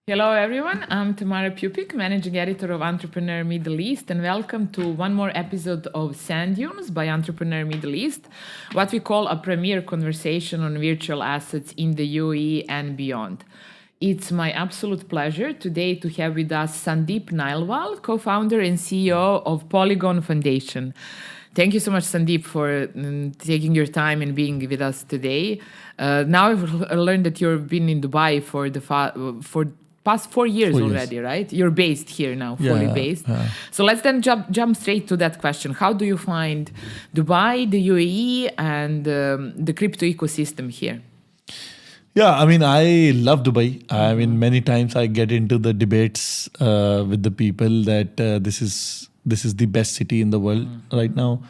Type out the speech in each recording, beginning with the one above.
Hello, everyone. I'm Tamara Pupic, Managing Editor of Entrepreneur Middle East, and welcome to one more episode of SandDunes by Entrepreneur Middle East, what we call a premier conversation on virtual assets in the UAE and beyond. It's my absolute pleasure today to have with us Sandeep Nailwal, co-founder and CEO of Polygon Foundation. Thank you so much, Sandeep, for taking your time and being with us today. Now I've learned that you've been in Dubai for past 4 years already, right? You're based here now, fully based. So let's then jump straight to that question. How do you find Dubai, the UAE, and the crypto ecosystem here? Yeah, I mean, I love Dubai. I mean, many times I get into the debates with the people that this is the best city in the world right now.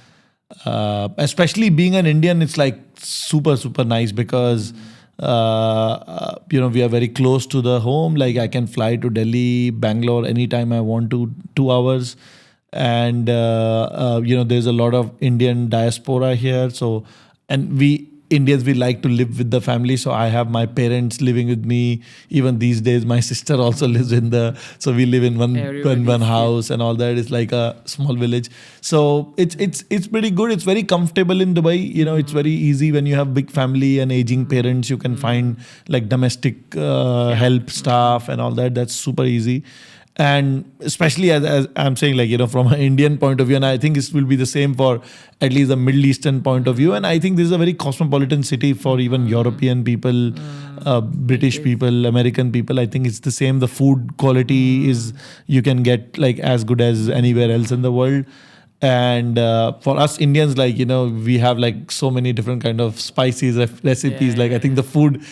Especially being an Indian, it's like super nice because we are very close to the home. Like I can fly to Delhi, Bangalore anytime I want to, 2 hours. And, there's a lot of Indian diaspora here. So, and we Indians, we like to live with the family. So I have my parents living with me. Even these days, my sister also lives so we live in one house and all that. It's like a small village. So it's pretty good. It's very comfortable in Dubai. It's very easy when you have big family and aging parents. You can find like domestic help staff and all that. That's super easy. And especially as I'm saying, like, from an Indian point of view, and I think this will be the same for at least the Middle Eastern point of view. And I think this is a very cosmopolitan city for even European people, British people, American people. I think it's the same. The food quality is, you can get like as good as anywhere else in the world. And for us Indians, like, we have like so many different kind of spices, recipes. I think the food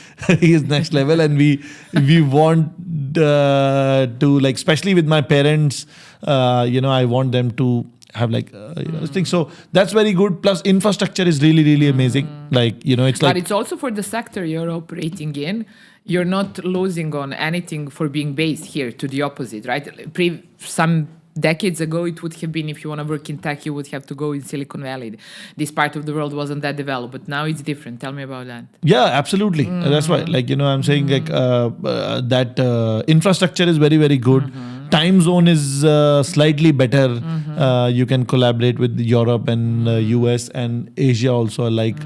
is next level. And we want to, like, especially with my parents, I want them to have like, things. So that's very good. Plus infrastructure is really amazing. Like, it's like. But it's also for the sector you're operating in. You're not losing on anything for being based here, to the opposite, right? Some decades ago, it would have been, if you want to work in tech, you would have to go in Silicon Valley. This part of the world wasn't that developed, but now it's different. Tell me about that. Yeah, absolutely. That's why, like, I'm saying like that infrastructure is very good. Time zone is slightly better. You can collaborate with Europe and US and Asia also alike.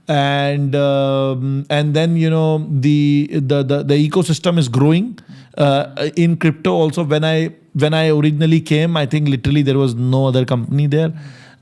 And then the ecosystem is growing in crypto also. When I originally came, I think literally there was no other company there.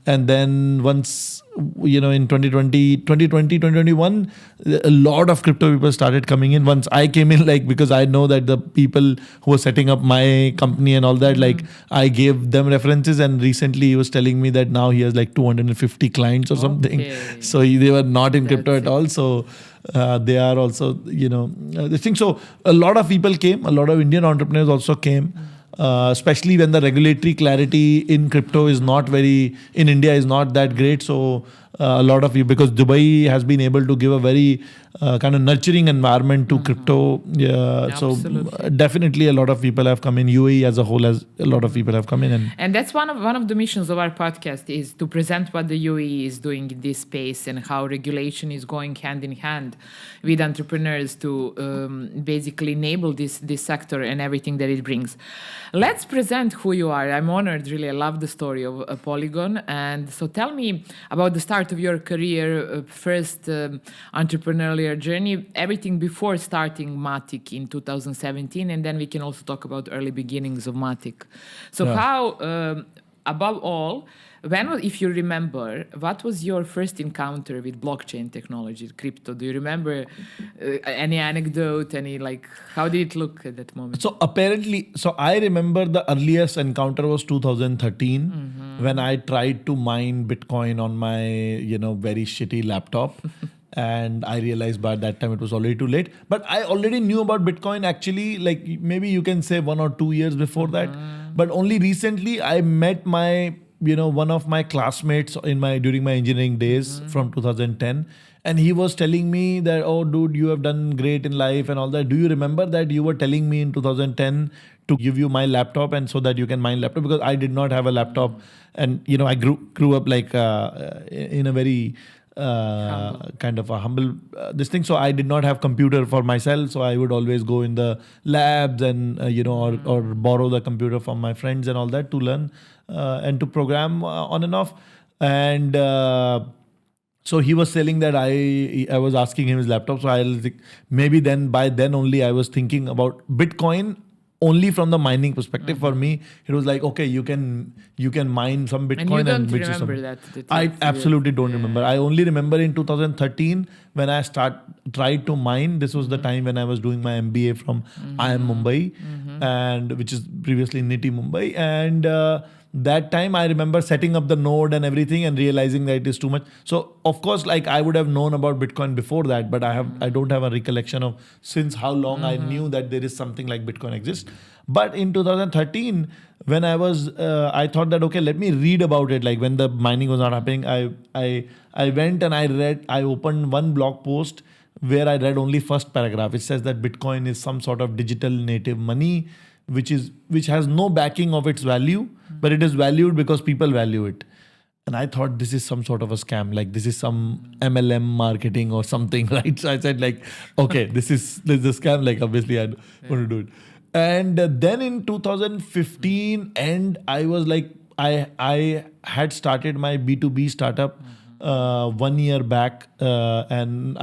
And then once, in 2021, a lot of crypto people started coming in. Once I came in, like, because I know that the people who were setting up my company and all that, like, I gave them references. And recently he was telling me that now he has like 250 clients or something. So they were not in crypto at all. So they are also, this thing. So a lot of people came, a lot of Indian entrepreneurs also came. Especially when the regulatory clarity in crypto is not in India is not that great. So a lot of you, because Dubai has been able to give a very kind of nurturing environment to crypto. So definitely a lot of people have come in. UAE as a whole, as a lot of people have come in. And that's one of the missions of our podcast, is to present what the UAE is doing in this space and how regulation is going hand in hand with entrepreneurs to basically enable this sector and everything that it brings. Let's present who you are. I'm honored, really. I love the story of Polygon. And so tell me about the start of your career, first entrepreneurial journey, everything before starting Matic in 2017. And then we can also talk about early beginnings of Matic. So how, above all, if you remember, what was your first encounter with blockchain technology, crypto? Do you remember any anecdote, how did it look at that moment? So I remember the earliest encounter was 2013 when I tried to mine Bitcoin on my, very shitty laptop. And I realized by that time it was already too late. But I already knew about Bitcoin actually, like maybe you can say 1 or 2 years before that. But only recently I met my, one of my classmates during my engineering days from 2010. And he was telling me that, oh, dude, you have done great in life and all that. Do you remember that you were telling me in 2010 to give you my laptop and so that you can mine laptop? Because I did not have a laptop. And, I grew up like in a very kind of a humble this thing. So I did not have computer for myself. So I would always go in the labs and, or borrow the computer from my friends and all that to learn and to program on and off. And so he was selling that. I was asking him his laptop. So I think maybe by then only I was thinking about Bitcoin only from the mining perspective. For me, it was like, okay, you can mine some Bitcoin. And you don't which remember is that. I absolutely don't remember. I only remember in 2013 when I tried to mine. This was the time when I was doing my MBA from IIM Mumbai, and which is previously NITI Mumbai. And that time I remember setting up the node and everything and realizing that it is too much. So of course, like I would have known about Bitcoin before that, but I don't have a recollection of since how long I knew that there is something like Bitcoin exists. But in 2013, when I thought that, okay, let me read about it. Like when the mining was not happening, I went and I opened one blog post where I read only first paragraph. It says that Bitcoin is some sort of digital native money, which has no backing of its value, but it is valued because people value it. And I thought this is some sort of a scam, like this is some MLM marketing or something, right? So I said like, okay, this is a scam. Like obviously I don't want to do it. And then in 2015, and I was like, I had started my B2B startup 1 year back, and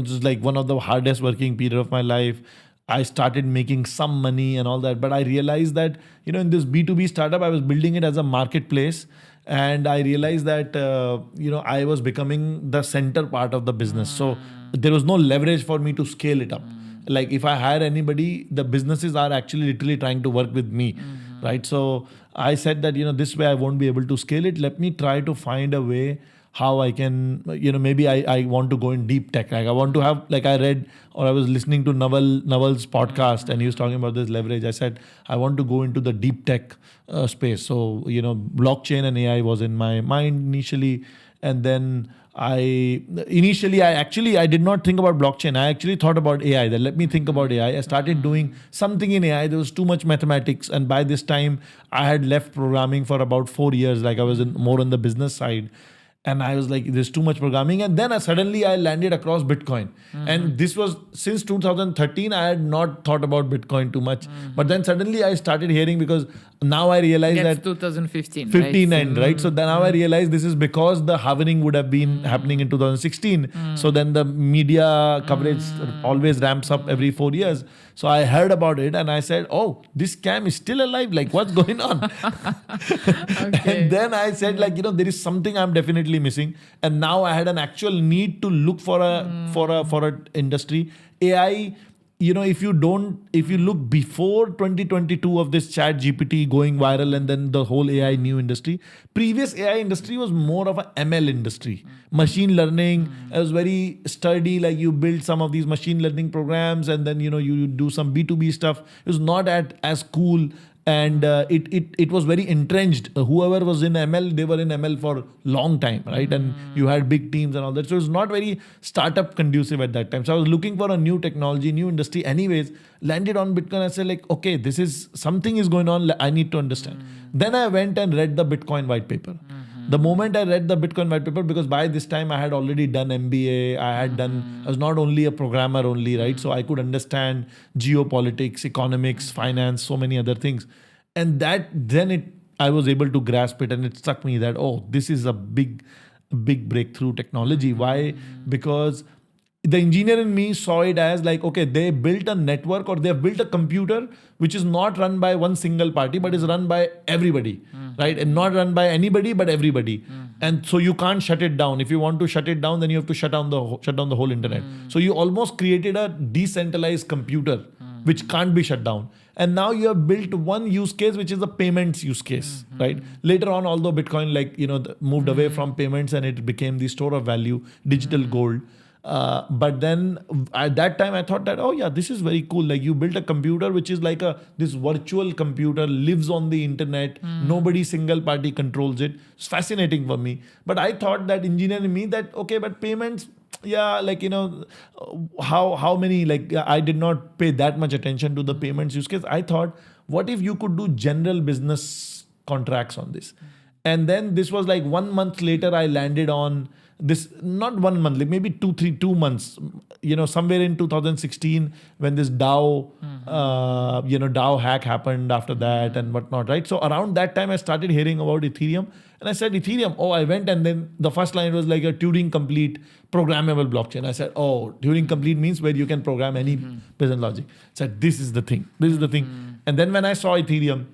just like one of the hardest working period of my life. I started making some money and all that, but I realized that, in this B2B startup, I was building it as a marketplace. And I realized that, I was becoming the center part of the business. So there was no leverage for me to scale it up. Like if I hire anybody, the businesses are actually literally trying to work with me, right? So I said that, this way I won't be able to scale it. Let me try to find a way how I can, maybe I want to go in deep tech. Like I want to have, like I read or I was listening to Naval's podcast and he was talking about this leverage. I said, I want to go into the deep tech space. So, blockchain and AI was in my mind initially. And then I did not think about blockchain. I actually thought about AI. That let me think about AI. I started doing something in AI. There was too much mathematics. And by this time I had left programming for about 4 years. Like I was more on the business side. And I was like, there's too much programming. And then suddenly I landed across Bitcoin. And this was since 2013, I had not thought about Bitcoin too much. But then suddenly I started hearing, because now I realize That's that 2015, 15 right? end, right? So then now I realize this is because the halving would have been happening in 2016. So then the media coverage always ramps up every 4 years. So I heard about it and I said, oh, this scam is still alive. Like what's going on? Okay. And then I said like, there is something I'm definitely missing. And now I had an actual need to look for a industry. AI, if you look before 2022 of this chat GPT going viral and then the whole AI new industry, previous AI industry was more of a ML industry, machine learning. It was very sturdy. Like you build some of these machine learning programs and then, you do some B2B stuff. It was not as cool. And it was very entrenched. Whoever was in ML, they were in ML for long time, right? And you had big teams and all that. So it was not very startup conducive at that time. So I was looking for a new technology, new industry. Anyways, landed on Bitcoin. I said like, okay, something is going on. I need to understand. Then I went and read the Bitcoin white paper. The moment I read the Bitcoin white paper, because by this time I had already done MBA, I was not only a programmer only, right? So I could understand geopolitics, economics, finance, so many other things. And I was able to grasp it, and it struck me that, oh, this is a big breakthrough technology. Why? Because the engineer in me saw it as like, okay, they built a network or they have built a computer which is not run by one single party, but is run by everybody, right? And not run by anybody, but everybody. And so you can't shut it down. If you want to shut it down, then you have to shut down the whole internet. So you almost created a decentralized computer which can't be shut down. And now you have built one use case, which is the payments use case, right? Later on, although Bitcoin moved away from payments and it became the store of value, digital gold. But then at that time I thought that, oh yeah, this is very cool. Like you built a computer which is like this virtual computer, lives on the internet. Nobody single party controls it. It's fascinating for me. But I thought that engineer in me that, okay, but payments, yeah, like, how many, like I did not pay that much attention to the payments use case. I thought, what if you could do general business contracts on this? And then this was like 1 month later, I landed on this, not 1 month, like maybe 2 months, somewhere in 2016 when this DAO hack happened after that and whatnot, right? So around that time I started hearing about Ethereum, and I said, Ethereum, I went, and then the first line was like a Turing complete programmable blockchain. I said, Turing complete means where you can program any business logic. I said, this is the thing. And then when I saw Ethereum,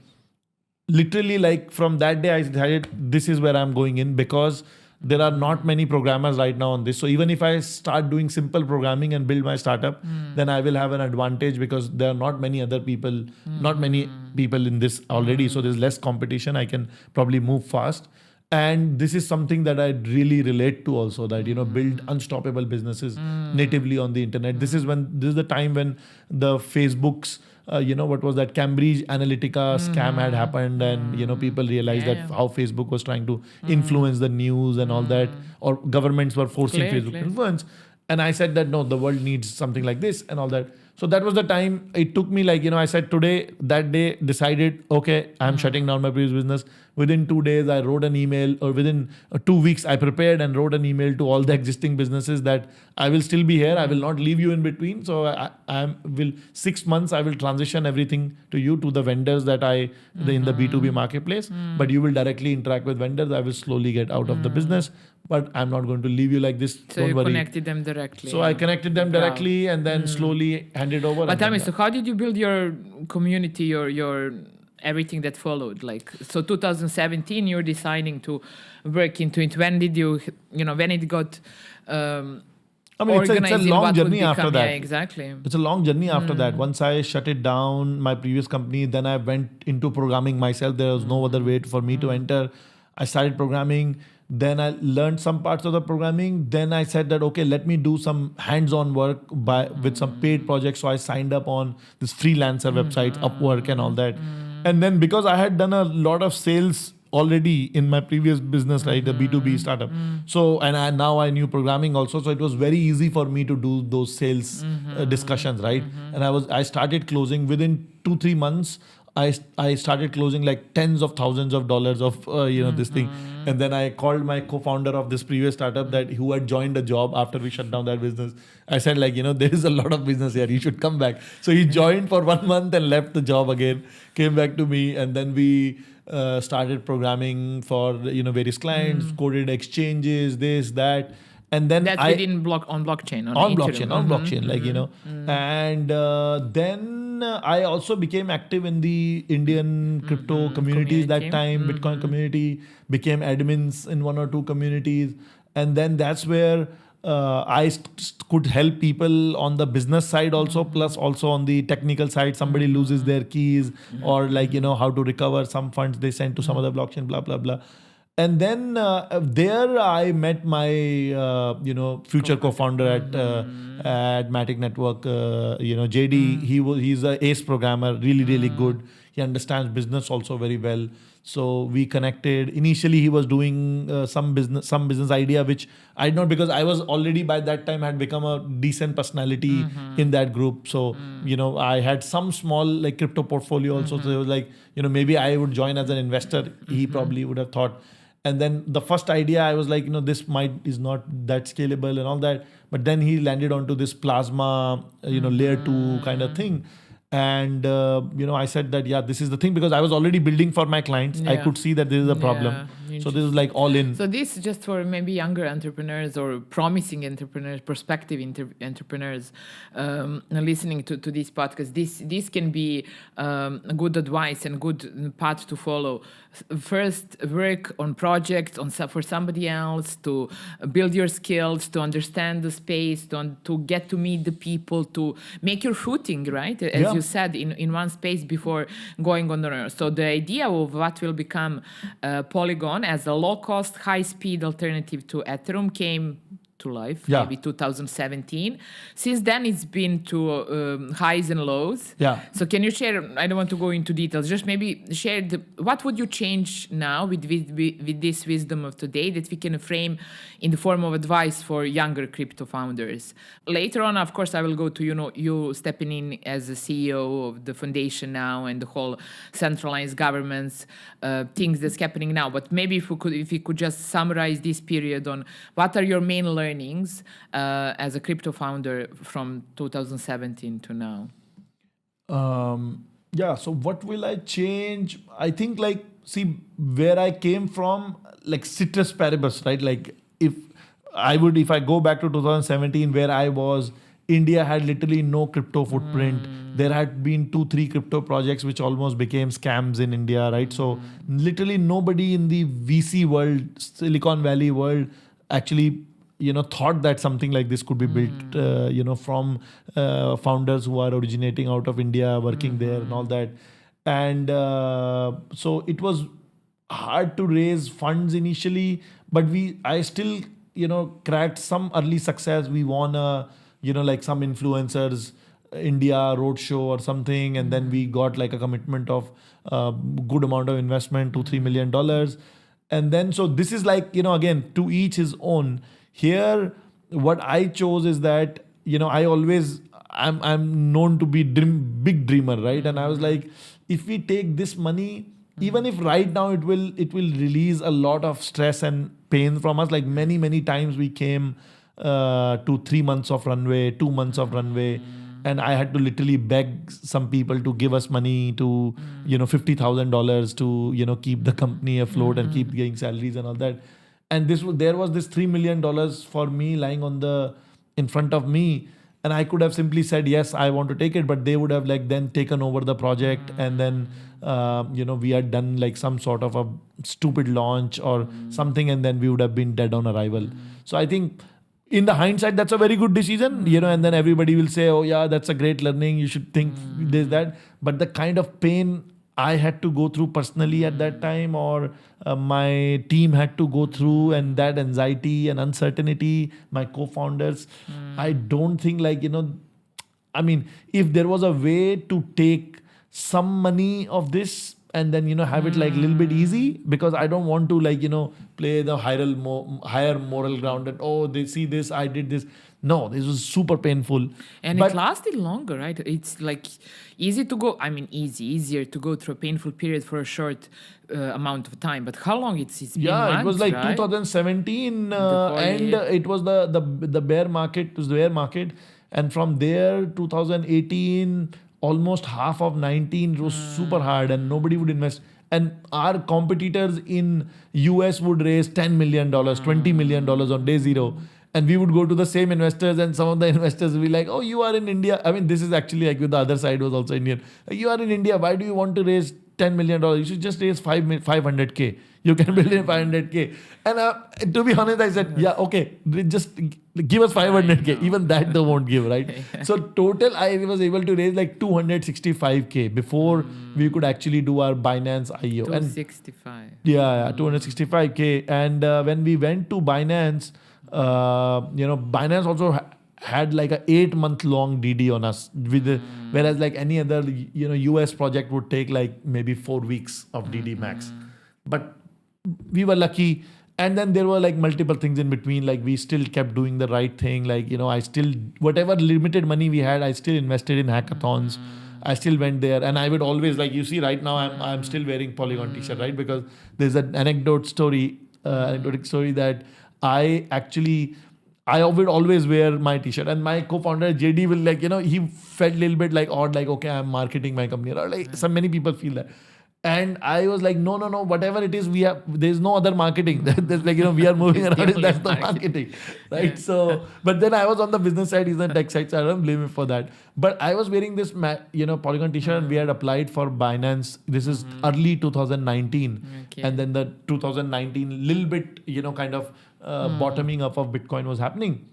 literally like from that day I decided this is where I'm going in, because there are not many programmers right now on this. So even if I start doing simple programming and build my startup, then I will have an advantage, because there are not many other people, not many people in this already. So there's less competition. I can probably move fast. And this is something that I really relate to also, that, build unstoppable businesses natively on the internet. This is the time when the Facebook's, what was that Cambridge Analytica scam had happened, and, people realized that how Facebook was trying to influence the news and all that, or governments were forcing Facebook to influence. And I said that, no, the world needs something like this and all that. So that was the time it took me, like, I said that day, decided, okay, I'm shutting down my previous business. Within 2 days, I wrote an email, or within 2 weeks, I prepared and wrote an email to all the existing businesses that I will still be here. I will not leave you in between. So I will 6 months, I will transition everything to you, to the vendors that in the B2B marketplace. But you will directly interact with vendors. I will slowly get out of the business, but I'm not going to leave you like this. So don't worry. Connected them directly. So I connected them directly, and then slowly handed over. But tell me, so how did you build your community, your everything that followed? Like, so 2017, you're deciding to work into it. When did you, when it got it's a long journey after that. Yeah, exactly. It's a long journey after that. Once I shut it down, my previous company, then I went into programming myself. There was no other way for me to enter. I started programming. Then I learned some parts of the programming. Then I said that, okay, let me do some hands-on work with some paid projects. So I signed up on this freelancer websites, Upwork and all that. And then because I had done a lot of sales already in my previous business, right, the B2B startup. So, and now I knew programming also. So it was very easy for me to do those sales discussions, right? And I started closing within 2-3 months. I started closing like tens of thousands of dollars of this thing. And then I called my co-founder of this previous startup who had joined a job after we shut down that business. I said, like, there is a lot of business here. You should come back. So he joined for 1 month and left the job again, came back to me. And then we started programming for, various clients, coded exchanges, this, that. And then that's within blockchain. On blockchain, like, And then I also became active in the Indian crypto communities that time, Bitcoin community, became admins in 1 or 2 communities. And then that's where I could help people on the business side also, plus also on the technical side. Somebody loses their keys or like, how to recover some funds they sent to some other blockchain, blah, blah, blah. And then there I met my, future co-founder at Matic Network, JD. He's an ace programmer, really, really good. He understands business also very well. So we connected. Initially, he was doing some business idea, which I did not, because I was already by that time had become a decent personality in that group. So, I had some small like crypto portfolio also. So it was like, maybe I would join as an investor. He probably would have thought. And then the first idea, I was like, this is not that scalable and all that. But then he landed onto this plasma, layer 2 kind of thing. And, I said that, this is the thing, because I was already building for my clients. I could see that this is a problem. So this is like all in. So this is just for maybe younger entrepreneurs or promising entrepreneurs, prospective entrepreneurs listening to this podcast. This can be good advice and good path to follow. First, work on projects for somebody else, to build your skills, to understand the space, to get to meet the people, to make your footing, right? As you said, in one space before going on the road. So the idea of what will become Polygon as a low-cost, high-speed alternative to Ethereum came to life, Yeah. maybe 2017. Since then, it's been to highs and lows. Yeah. So can you share, I don't want to go into details, just maybe share what would you change now with this wisdom of today that we can frame in the form of advice for younger crypto founders? Later on, of course, I will go to, you stepping in as a CEO of the foundation now and the whole centralized governments, things that's happening now. But maybe if you could just summarize this period on what are your main learnings as a crypto founder from 2017 to now? Yeah. So what will I change? I think see where I came from, ceteris paribus, right? If I go back to 2017 where I was, India had literally no crypto footprint. There had been 2-3 crypto projects which almost became scams in India, right? So literally nobody in the VC world, Silicon Valley world, actually thought that something like this could be built, from founders who are originating out of India, working there and all that. And so it was hard to raise funds initially, but I still, cracked some early success. We won some influencers India roadshow or something, and then we got a commitment of good amount of investment, $2-3 million. And then so this is again, to each his own. Here, what I chose is that, I'm known to be big dreamer, right? And I was like, if we take this money, even if right now it will release a lot of stress and pain from us, many times we came to 3 months of runway, 2 months of runway, and I had to literally beg some people to give us money to, $50,000 to, keep the company afloat and keep getting salaries and all that. And there was this $3 million for me lying in front of me. And I could have simply said, yes, I want to take it, but they would have then taken over the project. And then, we had done some sort of a stupid launch or something. And then we would have been dead on arrival. So I think in the hindsight, that's a very good decision, and then everybody will say, oh yeah, that's a great learning. You should think this, that. But the kind of pain I had to go through personally at that time, or my team had to go through, and that anxiety and uncertainty, my co-founders, I don't think if there was a way to take some money of this and then, have it little bit easy, because I don't want to play the higher moral ground that, oh, they see this, I did this. No, this was super painful. And it lasted longer, right? It's easier to go through a painful period for a short amount of time. But how long it's been? Yeah, months, it was right? 2017 and it was the bear market. It was the bear market. And from there, 2018, almost half of 19, it was super hard and nobody would invest. And our competitors in US would raise $10 million, $20 million on day zero. And we would go to the same investors, and some of the investors will be like, oh, you are in India. This is actually with the other side was also Indian. You are in India. Why do you want to raise $10 million? You should just raise 500K. You can build in 500K. And to be honest, I said, yeah, okay, just give us 500K. Even that they won't give, right? So total, I was able to raise 265K before we could actually do our Binance IO. 265. Yeah, 265K. And when we went to Binance, Binance also had a 8-month long DD on us, whereas any other US project would take maybe 4 weeks of DD max. But we were lucky, and then there were multiple things in between. We still kept doing the right thing. I still, whatever limited money we had, I still invested in hackathons. I still went there, and I would always you see right now I'm still wearing Polygon t-shirt, right? Because there's an anecdotic story that I would always wear my t-shirt, and my co-founder JD will he felt a little bit odd, okay, I'm marketing my company, or so many people feel that. And I was no, whatever it is, there's no other marketing. There's we are moving around, that's the marketing, right? Yeah. So, but then I was on the business side, he's on the tech side, so I don't blame him for that. But I was wearing this, Polygon t-shirt, and we had applied for Binance. This is early 2019. Okay. And then the 2019, little bit, kind of bottoming up of Bitcoin was happening.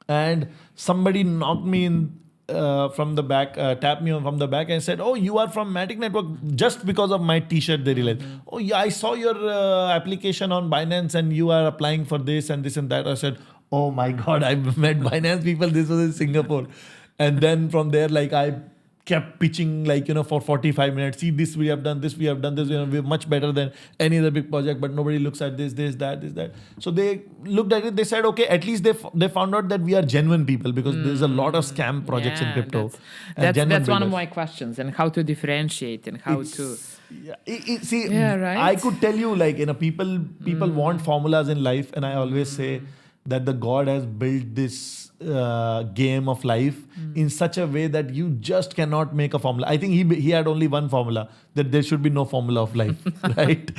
And somebody knocked me in from the back, tapped me on from the back and said, oh, you are from Matic Network. Just because of my t-shirt, they realized, oh yeah, I saw your application on Binance and you are applying for this and this and that. I said, oh my God, I met Binance people. This was in Singapore. And then from there, like I kept pitching like, for 45 minutes. See, this we have done, this we have done, this, we're much better than any other big project, but nobody looks at this, that. So they looked at it, they said, okay, at least they found out that we are genuine people, because there's a lot of scam projects in crypto. That's one of my questions, and how to differentiate and how to... Yeah, right? I could tell you, like, people want formulas in life, and I always say that the God has built this game of life in such a way that you just cannot make a formula. I think he had only one formula, that there should be no formula of life, right?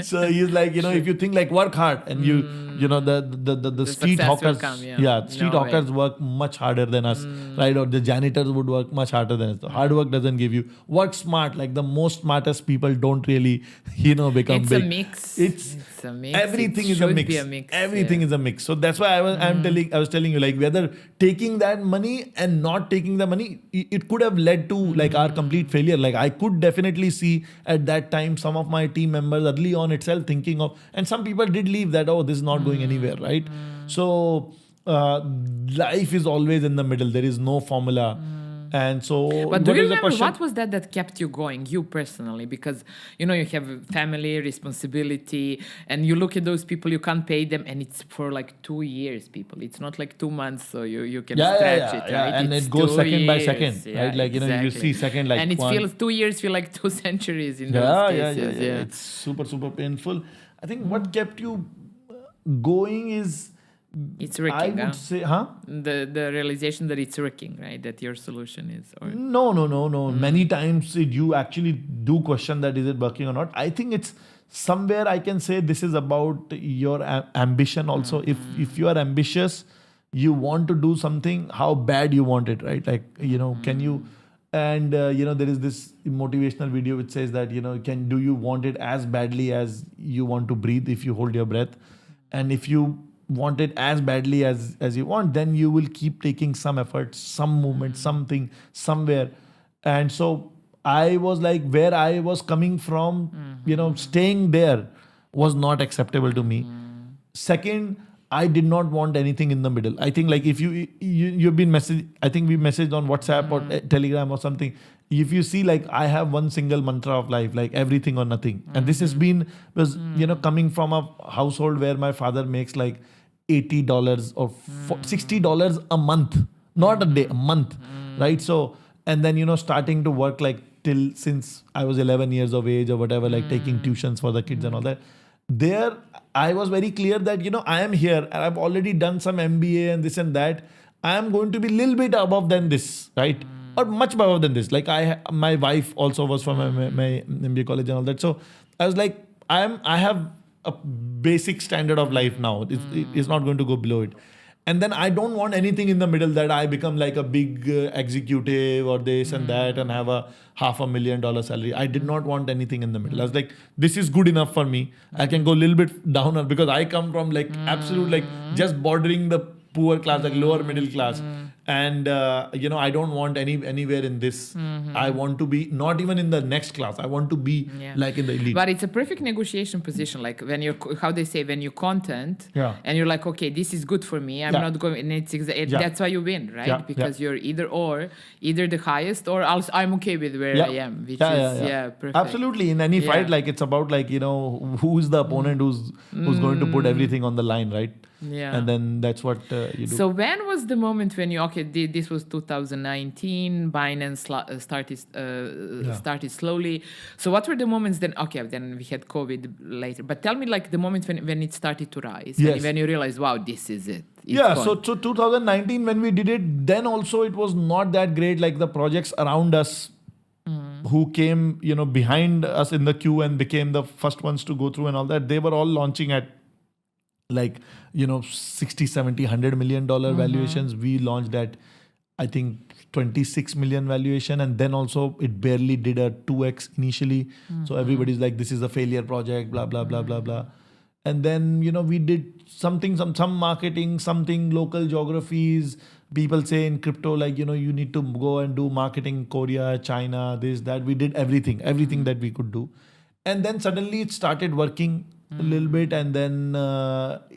So he's like, if you think like work hard, and the street hawkers, street hawkers work much harder than us, right? Or the janitors would work much harder than us. The hard work doesn't give you. Work smart, like the most smartest people don't really, become big. It's a mix. It's a mix. Everything is a mix. Everything is a mix. So that's why I was telling you, like, whether taking that money and not taking the money, it could have led to like our complete failure. Like I could definitely see at that time some of my team members early on itself thinking of, and some people did leave that, oh, this is not going anywhere, right? So life is always in the middle. There is no formula. And so, but do you remember what was that kept you going, you personally? Because you have family responsibility, and you look at those people, you can't pay them, and it's for like 2 years, people. It's not like 2 months, so you can stretch it, right? And it's it goes second by second, right? Like exactly. You see second like, and it feels 2 years feel like 2 centuries in those cases. Yeah. It's super painful. I think what kept you going is, it's wrecking. I would say, the realization that it's wrecking, right? That your solution is. Or... No. Many times you actually do question that is it working or not. I think it's somewhere I can say this is about your ambition also. If you are ambitious, you want to do something, how bad you want it, right? Like, can you... And, there is this motivational video which says that, do you want it as badly as you want to breathe if you hold your breath? And if you want it as badly as you want, then you will keep taking some effort, some movement, something, somewhere. And so I was like, where I was coming from, staying there was not acceptable to me. Second, I did not want anything in the middle. I think like if you've been messaged, I think we messaged on WhatsApp or Telegram or something. If you see, like I have one single mantra of life, like everything or nothing. And this has been, coming from a household where my father makes like $80 or $60 a month, not a day, a month, right? So, and then, starting to work like since I was 11 years of age or whatever, like taking tuitions for the kids and all that. There, I was very clear that, I am here and I've already done some MBA and this and that. I am going to be a little bit above than this, right? Or much above than this. Like my wife also was from my MBA college and all that. So I was like, I have a basic standard of life now. It's not going to go below it. And then I don't want anything in the middle that I become like a big executive or this and that and have a $500,000 salary. I did not want anything in the middle. I was like, this is good enough for me. I can go a little bit down because I come from like absolute, like just bordering the poor class, like lower middle class. And, I don't want anywhere in this. I want to be not even in the next class. I want to be like in the elite. But it's a perfect negotiation position. Like when how they say, when you content and you're like, okay, this is good for me. I'm not going, and that's why you win, right? Because you're either the highest or else I'm okay with where I am, which is perfect. Absolutely. In any fight, like it's about like, who's the opponent who's going to put everything on the line, right? Yeah. And then that's what you do. So when was the moment when this was 2019, Binance started slowly. So what were the moments then? Okay, then we had COVID later. But tell me like the moment when it started to rise. Yes. When you realized, wow, this is it. So 2019 when we did it, then also it was not that great. Like the projects around us who came, behind us in the queue and became the first ones to go through and all that, they were all launching at like, 60, 70, $100 million valuations. We launched at, I think, 26 million valuation. And then also it barely did a 2x initially. So everybody's like, this is a failure project, blah, blah, blah, blah, blah. And then, we did something, some marketing, something local geographies. People say in crypto, like, you need to go and do marketing in Korea, China, this, that. We did everything that we could do. And then suddenly it started working. a little bit, and then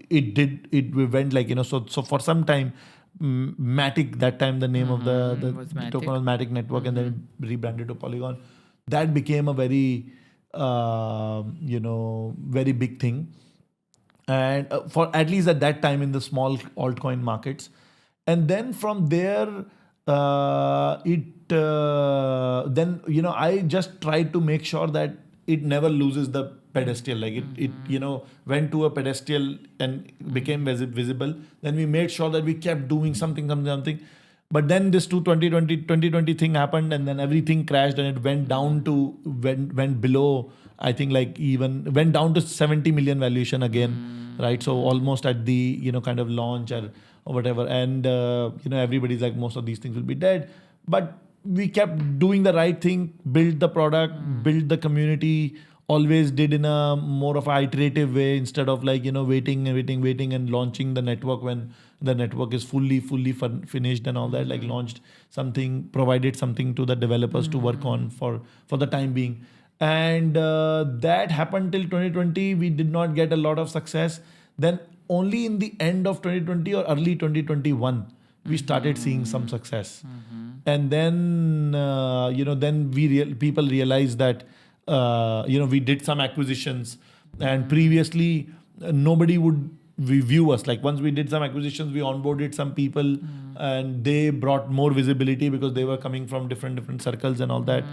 we went like, so for some time, Matic, that time the name of the Matic. token was Matic Network, and then it rebranded to Polygon. That became a very very big thing, and for at least at that time in the small altcoin markets. And then from there, then I just tried to make sure that it never loses the pedestal. Like it went to a pedestal and became visible. Then we made sure that we kept doing something. But then this 2020 thing happened, and then everything crashed, and it went down to went below. I think like even went down to 70 million valuation again, right? So almost at the kind of launch or whatever, and everybody's like, most of these things will be dead. But we kept doing the right thing, build the product, build the community. Always did in a more of an iterative way, instead of like waiting and launching the network when the network is fully finished and all that. Like launched something, provided something to the developers to work on for the time being. And that happened till 2020. We did not get a lot of success. Then only in the end of 2020 or early 2021, we started seeing some success. And then, then people realized that, we did some acquisitions, and previously nobody would view us. Like once we did some acquisitions, we onboarded some people, and they brought more visibility because they were coming from different circles and all that.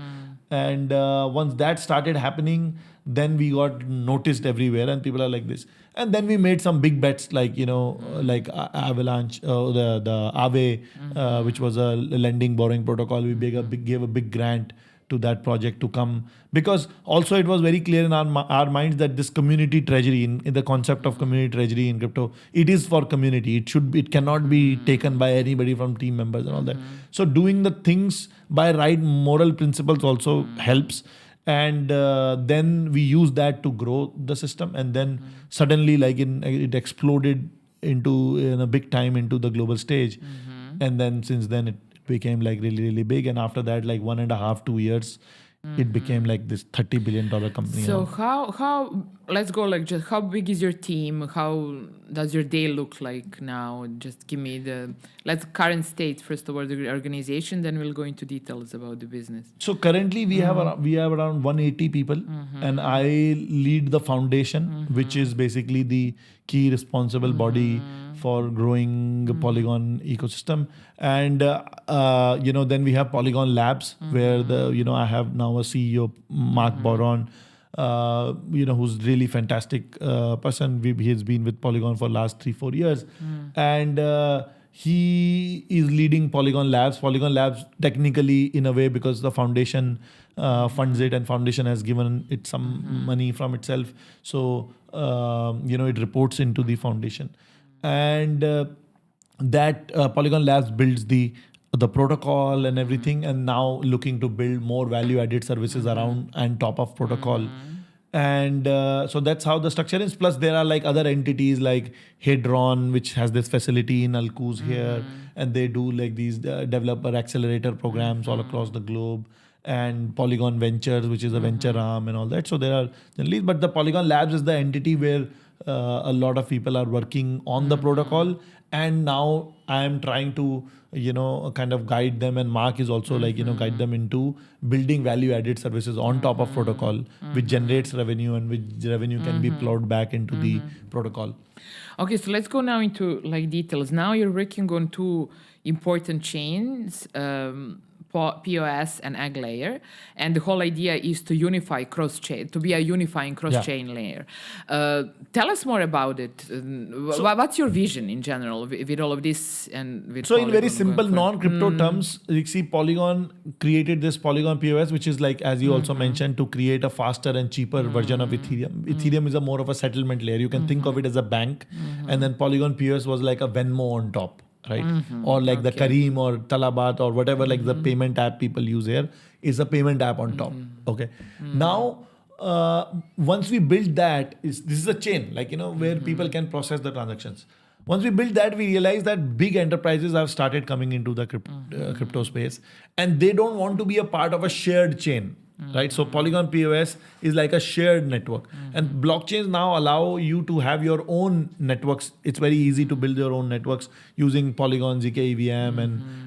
And once that started happening, then we got noticed everywhere, and people are like this. And then we made some big bets, like like Avalanche, the Aave, which was a lending borrowing protocol. We gave a big grant to that project to come, because also it was very clear in our minds that this community treasury, in the concept of community treasury in crypto, it is for community. It cannot be taken by anybody from team members and all that. So doing the things by right moral principles also helps. And then we use that to grow the system, and then suddenly it exploded in a big time into the global stage. And then since then it became like really big, and after that, like 1.5-2 years, it became like this $30 billion company. So how let's go like, just how big is your team? How does your day look like now? Just give me the current state first of all, the organization, then we'll go into details about the business. So currently we have around 180 people, and I lead the foundation, which is basically the key responsible body for growing the Polygon ecosystem. And then we have Polygon Labs, where I have now a CEO, Mark Boron, who's really fantastic person. He's been with Polygon for last 3-4 years, and he is leading Polygon Labs. Polygon Labs technically, in a way, because the foundation funds it, and foundation has given it some money from itself. So it reports into the foundation. And that Polygon Labs builds the protocol and everything, and now looking to build more value-added services around and top of protocol. And so that's how the structure is. Plus there are like other entities like Hadron, which has this facility in Al-Quoz here, and they do like these developer accelerator programs all across the globe. And Polygon Ventures, which is a venture arm and all that. So there are generally, but the Polygon Labs is the entity where a lot of people are working on the protocol. And now I am trying to, kind of guide them, and Mark is also guide them into building value-added services on top of protocol, which generates revenue, and which revenue can be plowed back into the protocol. Okay, so let's go now into like details. Now you're working on two important chains, POS and Egg layer, and the whole idea is to unify cross-chain, to be a unifying cross-chain layer. Tell us more about it. What's your vision in general with all of this? And with so in very simple non-crypto terms, you see Polygon created this Polygon POS, which is like, as you also mentioned, to create a faster and cheaper version of Ethereum. Ethereum is a more of a settlement layer. You can think of it as a bank, and then Polygon POS was like a Venmo on top. Right? Or like the Kareem or Talabat or whatever, like the payment app people use here is a payment app on top. Okay. Now, once we build that, this is a chain, like, where people can process the transactions. Once we build that, we realize that big enterprises have started coming into the crypto space, and they don't want to be a part of a shared chain. right? So Polygon POS is like a shared network. And blockchains now allow you to have your own networks. It's very easy to build your own networks using Polygon, ZK EVM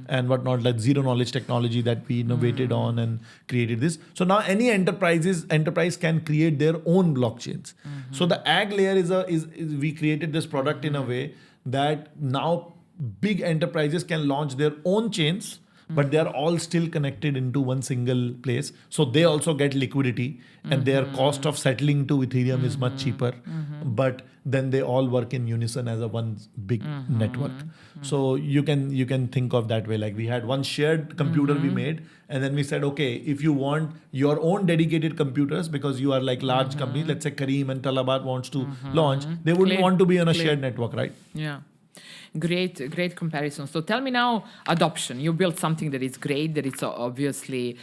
and whatnot, like zero knowledge technology that we innovated on and created this. So now any enterprise can create their own blockchains. So the ag layer is we created this product in a way that now big enterprises can launch their own chains, but they are all still connected into one single place. So they also get liquidity and their cost of settling to Ethereum is much cheaper. But then they all work in unison as a one big network. So you can think of that way. Like we had one shared computer we made, and then we said, okay, if you want your own dedicated computers, because you are like large companies, let's say Kareem and Talabat wants to launch, they wouldn't want to be on a shared network, right? Yeah. Great comparison. So tell me now, adoption. You built something that is great, that it's obviously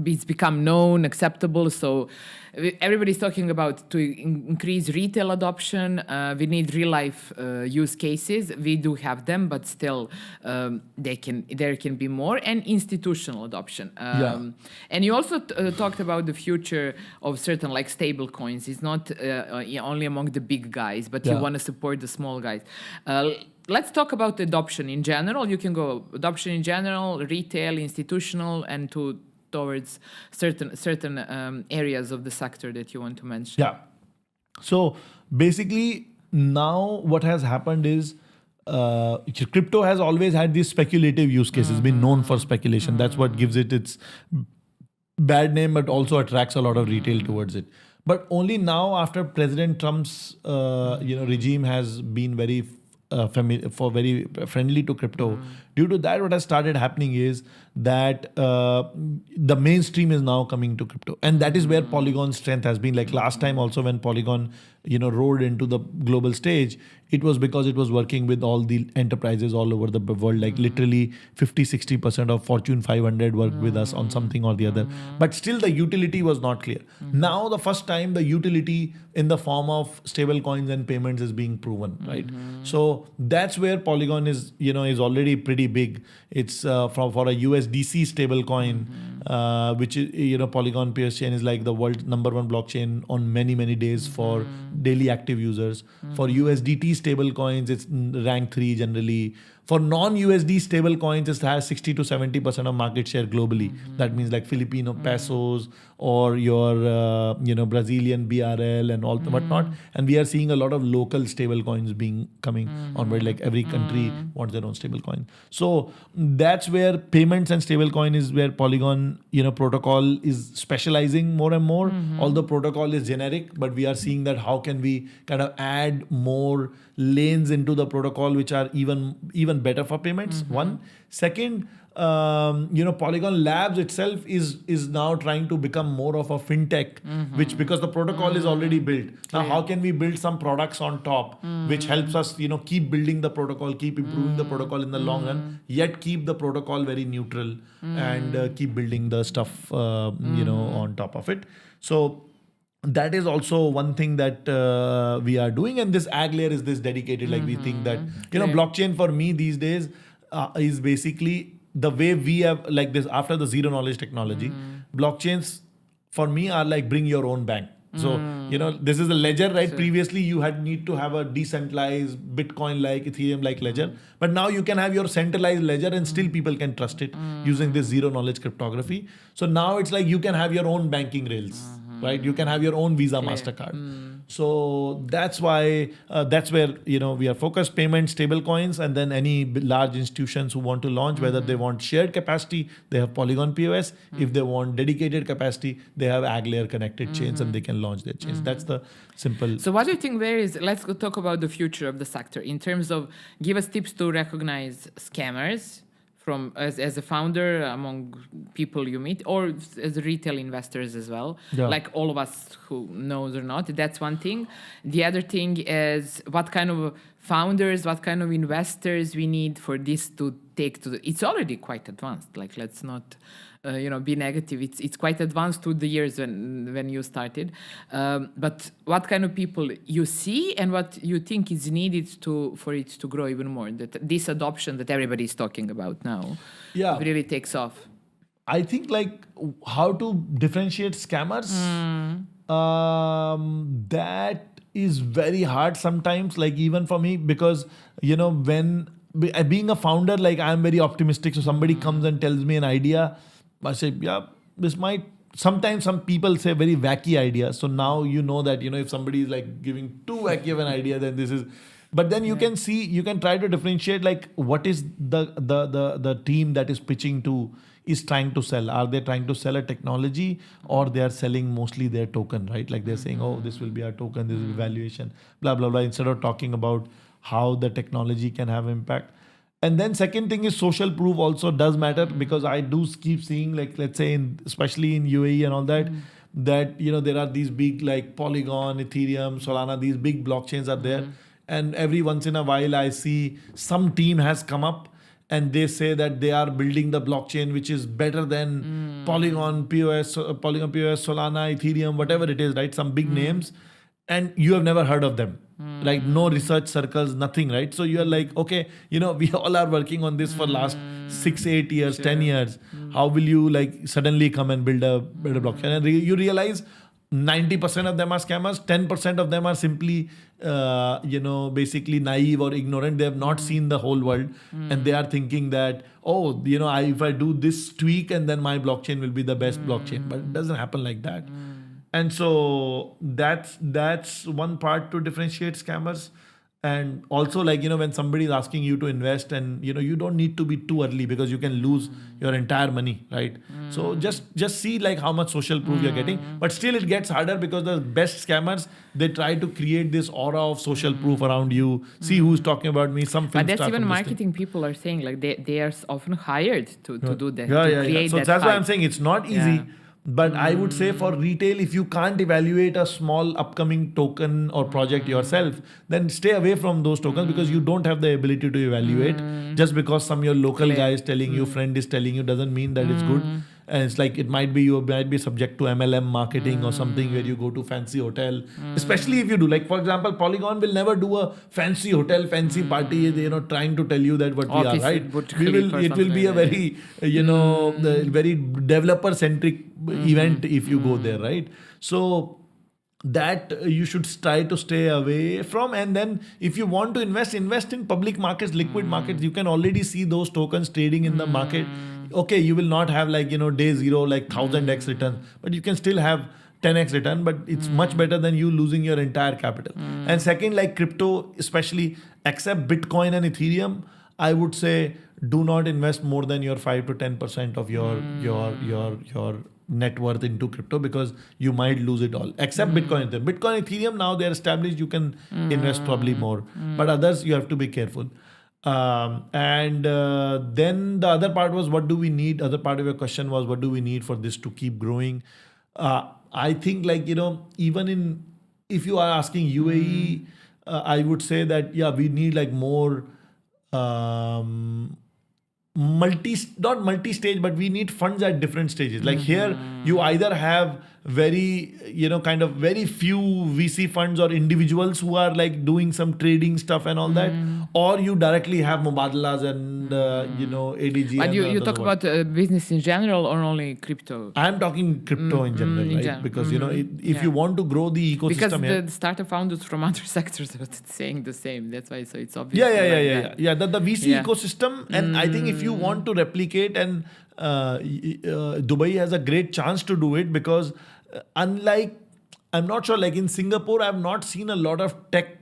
it's become known, acceptable. So everybody's talking about to increase retail adoption. We need real life use cases. We do have them, but still there can be more, and institutional adoption. And you also talked about the future of certain like stable coins. It's not only among the big guys, but you want to support the small guys. Let's talk about adoption in general. You can go adoption in general, retail, institutional, and towards certain areas of the sector that you want to mention. Yeah. So basically now what has happened is crypto has always had these speculative use cases, been known for speculation. That's what gives it its bad name, but also attracts a lot of retail towards it. But only now, after President Trump's regime has been very very friendly to crypto. Due to that, what has started happening is that the mainstream is now coming to crypto, and that is where Polygon's strength has been. Like last time also, when Polygon roared into the global stage, it was because it was working with all the enterprises all over the world. Like literally 50-60% of Fortune 500 worked with us on something or the other. But still the utility was not clear. Now the first time the utility in the form of stable coins and payments is being proven, right? So that's where Polygon is already pretty big. It's for a USDC stable coin, which is, Polygon POS chain is like the world's #1 blockchain on many days for daily active users. For USDT stable coins, it's rank 3 generally. For non-USD stable coins, it has 60 to 70% of market share globally. That means like Filipino pesos or your Brazilian BRL and all whatnot. And we are seeing a lot of local stable coins coming onward. Like every country wants their own stable coin. So that's where payments and stable coin is where Polygon protocol is specializing more and more. Although protocol is generic, but we are seeing that how can we kind of add more lanes into the protocol which are even better for payments. One. Second, Polygon Labs itself is now trying to become more of a fintech, which because the protocol is already built. Now, how can we build some products on top, which helps us, keep building the protocol, keep improving the protocol in the long run, yet keep the protocol very neutral and keep building the stuff, on top of it. So that is also one thing that we are doing. And this ag layer is this dedicated, like we think that, blockchain for me these days is basically the way we have like this after the zero knowledge technology. Blockchains for me are like bring your own bank. So, this is a ledger, right? Previously, you need to have a decentralized Bitcoin-like, Ethereum-like ledger. But now you can have your centralized ledger and still people can trust it using this zero knowledge cryptography. So now it's like you can have your own banking rails, right? You can have your own Visa, MasterCard. So that's why, that's where, we are focused, payments, stable coins, and then any large institutions who want to launch, whether they want shared capacity, they have Polygon POS. If they want dedicated capacity, they have ag layer connected chains and they can launch their chains. That's the simple. So what do you think let's go talk about the future of the sector in terms of give us tips to recognize scammers from as a founder among people you meet, or as retail investors as well, like all of us who knows or not. That's one thing. The other thing is what kind of founders, what kind of investors we need for this to take to it's already quite advanced. Like let's not be negative. It's quite advanced to the years when you started. But what kind of people you see and what you think is needed for it to grow even more? That this adoption that everybody is talking about now really takes off. I think like how to differentiate scammers. That is very hard sometimes. Like even for me, because when being a founder, like I'm very optimistic. So somebody comes and tells me an idea, I say, yeah, this might. Sometimes some people say very wacky ideas. So now that if somebody is like giving too wacky of an idea, then this is. But then you can see, you can try to differentiate like what is the team that is pitching to is trying to sell. Are they trying to sell a technology, or they are selling mostly their token, right? Like they're saying, oh, this will be our token, this will be valuation, blah, blah, blah, instead of talking about how the technology can have impact. And then second thing is social proof also does matter, because I do keep seeing, like, let's say especially in UAE and all that, that there are these big like Polygon, Ethereum, Solana, these big blockchains are there. And every once in a while I see some team has come up and they say that they are building the blockchain which is better than Polygon POS, Solana, Ethereum, whatever it is, right? Some big names, and you have never heard of them. Like no research circles, nothing, right? So you are like, okay, we all are working on this for last 6-8 years, 10 years. How will you like suddenly come and build a blockchain? And you realize 90% of them are scammers, 10% of them are simply, basically naive or ignorant. They have not seen the whole world, and they are thinking that, oh, if I do this tweak and then my blockchain will be the best blockchain. But it doesn't happen like that. And so that's one part to differentiate scammers. And also, like, when somebody is asking you to invest, and you don't need to be too early, because you can lose your entire money, right? So just see like how much social proof you're getting. But still it gets harder, because the best scammers, they try to create this aura of social proof around you. See who's talking about me. Some film But that's star even from this marketing people are saying, like they are often hired to do that, Yeah. create So that that's why hype. I'm saying it's not easy. But I would say for retail, if you can't evaluate a small upcoming token or project yourself, then stay away from those tokens, because you don't have the ability to evaluate. Just because some your local guy is telling you, friend is telling you, doesn't mean that it's good. And it's like, it might be, you might be subject to MLM marketing or something, where you go to fancy hotel, especially if you do, like, for example, Polygon will never do a fancy hotel, fancy party, trying to tell you that what we are, right? It will be a very, the very developer centric event if you go there, right? So that you should try to stay away from. And then if you want to invest in public markets, liquid markets. You can already see those tokens trading in the market. Okay, you will not have like, day zero, like 1000x return, but you can still have 10x return, but it's much better than you losing your entire capital. And second, like crypto, especially, except Bitcoin and Ethereum, I would say do not invest more than your 5 to 10% of your net worth into crypto, because you might lose it all. Except Bitcoin, Ethereum, now they're established, you can invest probably more, but others you have to be careful. Then the other part was, what do we need? Other part of your question was, what do we need for this to keep growing? I think, like, even if you are asking UAE, I would say that, we need like more not multi-stage, but we need funds at different stages. Like here, you either have very, kind of very few VC funds or individuals who are like doing some trading stuff and all that, or you directly have Mubadalas and, ADG. But you talk about business in general or only crypto? I'm talking crypto in general, right? Because, if you want to grow the ecosystem, because the startup founders from other sectors are saying the same. That's why, so it's obvious. Yeah. The VC ecosystem, and I think if you want to replicate, and Dubai has a great chance to do it, because unlike, I'm not sure, like in Singapore, I've not seen a lot of tech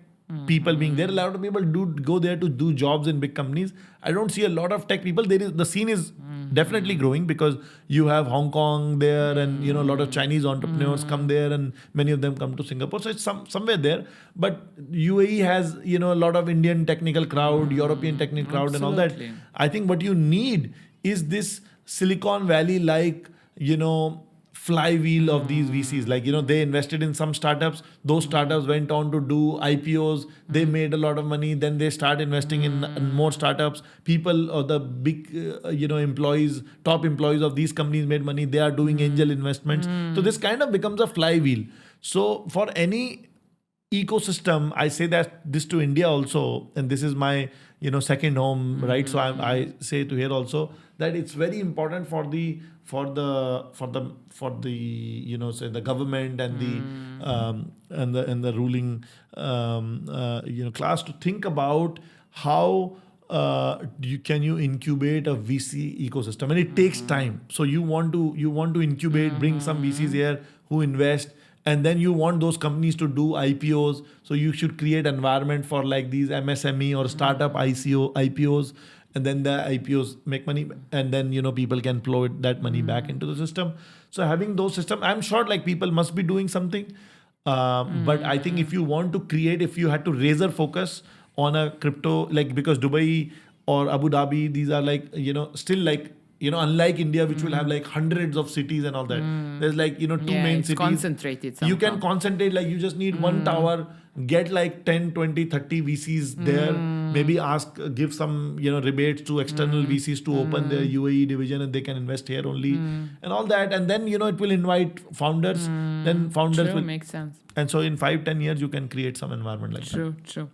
people being there. A lot of people do go there to do jobs in big companies. I don't see a lot of tech people. The scene is definitely growing, because you have Hong Kong there, and a lot of Chinese entrepreneurs come there, and many of them come to Singapore. So it's somewhere there. But UAE has a lot of Indian technical crowd, European technical crowd, and all that. I think what you need is this Silicon Valley like flywheel of these VCs. Like, they invested in some startups. Those startups went on to do IPOs. They made a lot of money. Then they start investing in more startups. People, or the big, employees, top employees of these companies made money. They are doing angel investments. So this kind of becomes a flywheel. So for any ecosystem, I say that this to India also, and this is my second home, right? So I say to here also that it's very important for the say the government and the ruling class to think about how can you incubate a VC ecosystem, and it takes time. So you want to incubate, bring some VCs here who invest, and then you want those companies to do IPOs. So you should create environment for like these MSME or startup IPOs, and then the IPOs make money, and then people can flow that money back into the system. So having those systems, I'm sure like people must be doing something, but I think if you want to create, if you had to razor focus on a crypto, like because Dubai or Abu Dhabi, these are like still like unlike India, which will have like hundreds of cities and all that. There's like two main cities. Concentrated somehow. You can concentrate, like you just need one tower, get like 10, 20, 30 VCs there, maybe give some rebates to external VCs to open their UAE division, and they can invest here only, and all that. And then it will invite founders, then founders will make sense. And so in 5-10 years you can create some environment like that. True.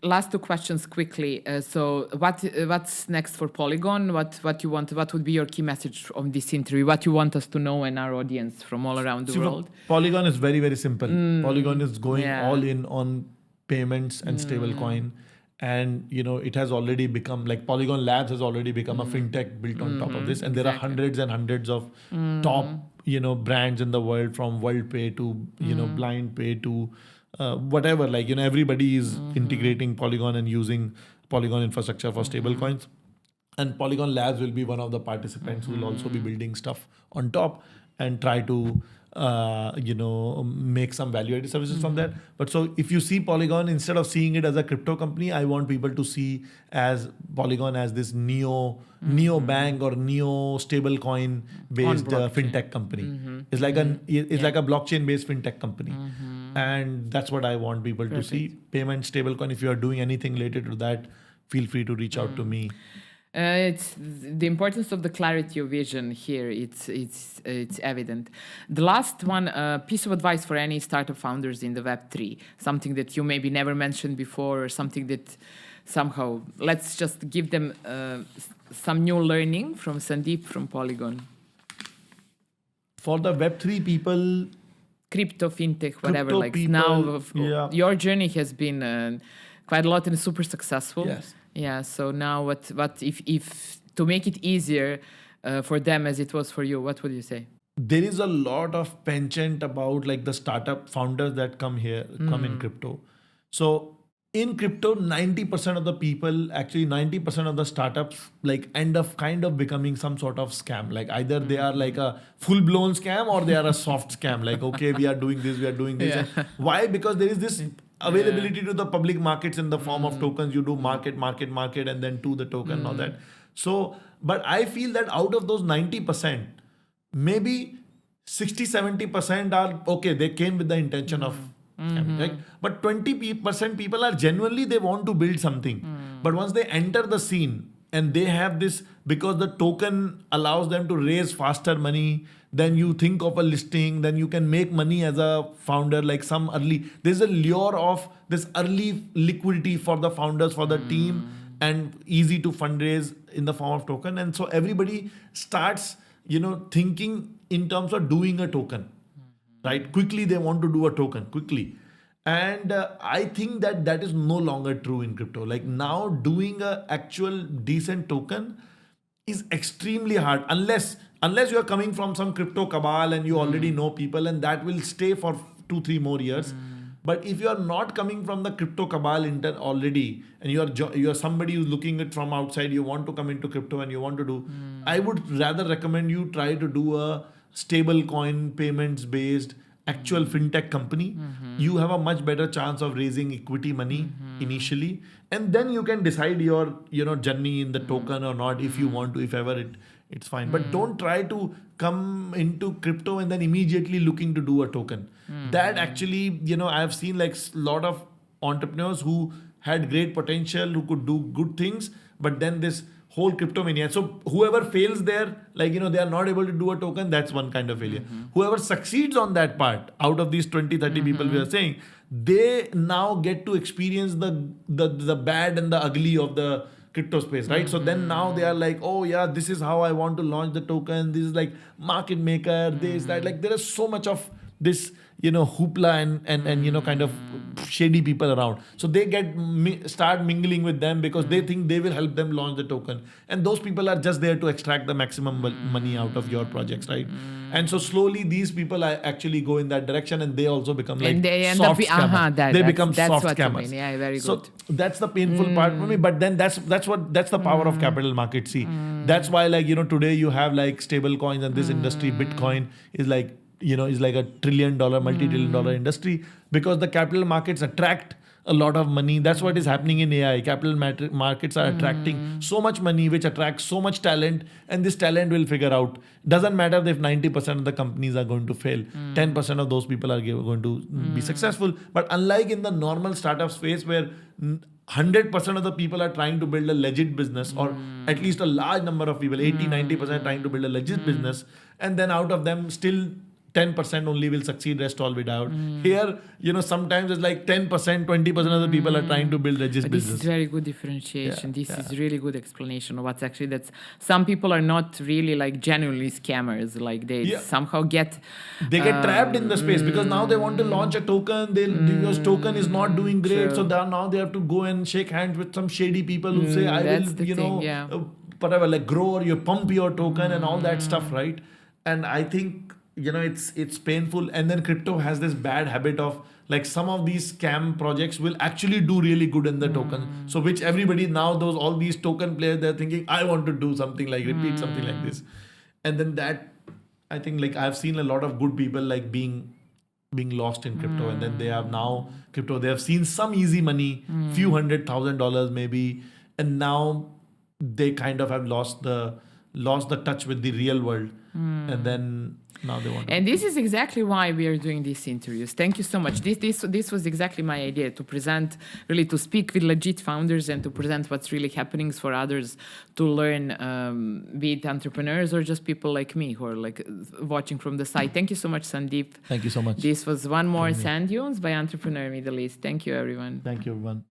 Last two questions quickly. So what's next for Polygon? What you want? What would be your key message on this interview? What you want us to know and our audience from all around the world? Polygon is very, very simple. Polygon is going all in on payments and stablecoin. And it has already become like Polygon Labs has already become a fintech built on top of this. And there are hundreds and hundreds of top brands in the world, from WorldPay to Blind Pay to whatever, like everybody is integrating Polygon and using Polygon infrastructure for stable coins. And Polygon Labs will be one of the participants who will also be building stuff on top and try to make some value-added services from that. But so if you see Polygon, instead of seeing it as a crypto company, I want people to see as Polygon as this neo bank or neo stablecoin based fintech company. It's like like a blockchain based fintech company. And that's what I want people to see. Payment, stablecoin. If you are doing anything related to that, feel free to reach out to me. It's the importance of the clarity of vision here. It's evident. The last one, piece of advice for any startup founders in the Web3, something that you maybe never mentioned before, or something that somehow, let's just give them some new learning from Sandeep from Polygon. For the Web3 people, crypto, fintech, whatever. Like people, now, your journey has been quite a lot and super successful. Yes. Yeah. So now, what if to make it easier for them as it was for you? What would you say? There is a lot of penchant about like the startup founders that come in crypto. So in crypto, 90% of the people, actually 90% of the startups, like end up kind of becoming some sort of scam. Like either they are like a full-blown scam or they are a soft scam. Like, okay, we are doing this. Yeah. And why? Because there is this availability to the public markets in the form of tokens. You do market, and then to the token and all that. So, but I feel that out of those 90%, maybe 60-70% are okay. They came with the intention of right? But 20% people are genuinely, they want to build something. But once they enter the scene and they have this, because the token allows them to raise faster money, then you think of a listing, then you can make money as a founder, like some early, there's a lure of this early liquidity for the founders, for the team, and easy to fundraise in the form of token. And so everybody starts, thinking in terms of doing a token. Right? Quickly, they want to do a token quickly. And I think that is no longer true in crypto. Like now doing a actual decent token is extremely hard unless you are coming from some crypto cabal and you already know people, and that will stay for 2-3 more years. But if you are not coming from the crypto cabal already, and you are somebody who's looking at from outside, you want to come into crypto and you want to do, I would rather recommend you try to do a stable coin payments based actual fintech company. You have a much better chance of raising equity money initially, and then you can decide your journey in the token or not, if you want to, if ever it's fine. But don't try to come into crypto and then immediately looking to do a token. That actually, I've seen like a lot of entrepreneurs who had great potential, who could do good things, but then this whole crypto mania. So whoever fails there, like, they are not able to do a token, that's one kind of failure. Whoever succeeds on that part, out of these 20, 30 people we are saying, they now get to experience the bad and the ugly of the crypto space, right? So then now they are like, oh yeah, this is how I want to launch the token. This is like market maker, this, that. Like there is so much of this, hoopla and kind of shady people around. So they start mingling with them because they think they will help them launch the token. And those people are just there to extract the maximum money out of your projects, right? And so slowly these people actually go in that direction, and they also become like and they end soft up scammers. They become soft what scammers. You mean. Yeah, very so good. that's the painful part for me. But then that's the power of capital markets. See, that's why, like, today you have like stable coins, and this industry, Bitcoin, is like, is like $1 trillion, multi-trillion dollar industry, because the capital markets attract a lot of money. That's what is happening in AI. Capital markets are attracting so much money, which attracts so much talent, and this talent will figure out. Doesn't matter if 90% of the companies are going to fail. 10% of those people are going to be successful. But unlike in the normal startup space where 100% of the people are trying to build a legit business, or at least a large number of people, 80-90% trying to build a legit business, and then out of them still 10% only will succeed, rest all will die out. Here, sometimes it's like 10%, 20% of the people are trying to build legit business. This is very good differentiation. Yeah, This is really good explanation of what's actually that's. Some people are not really like genuinely scammers. Like they somehow get trapped in the space because now they want to launch a token. Your token is not doing great, so now they have to go and shake hands with some shady people who say, I will, whatever, like grow or you pump your token and all that stuff, right? And I think, it's painful. And then crypto has this bad habit of, like, some of these scam projects will actually do really good in the token. So which everybody now, all these token players, they're thinking, I want to do something like, repeat something like this. And then that, I think, like, I've seen a lot of good people like being lost in crypto. And then they have now crypto, they have seen some easy money, few $100,000 maybe. And now they kind of have lost the touch with the real world. And then now they want to. And this is exactly why we are doing these interviews. Thank you so much. This was exactly my idea, to present, really to speak with legit founders and to present what's really happening for others to learn, be it entrepreneurs or just people like me who are like watching from the side. Thank you so much, Sandeep. Thank you so much. This was one more SandDunes by Entrepreneur Middle East. Thank you, everyone. Thank you, everyone.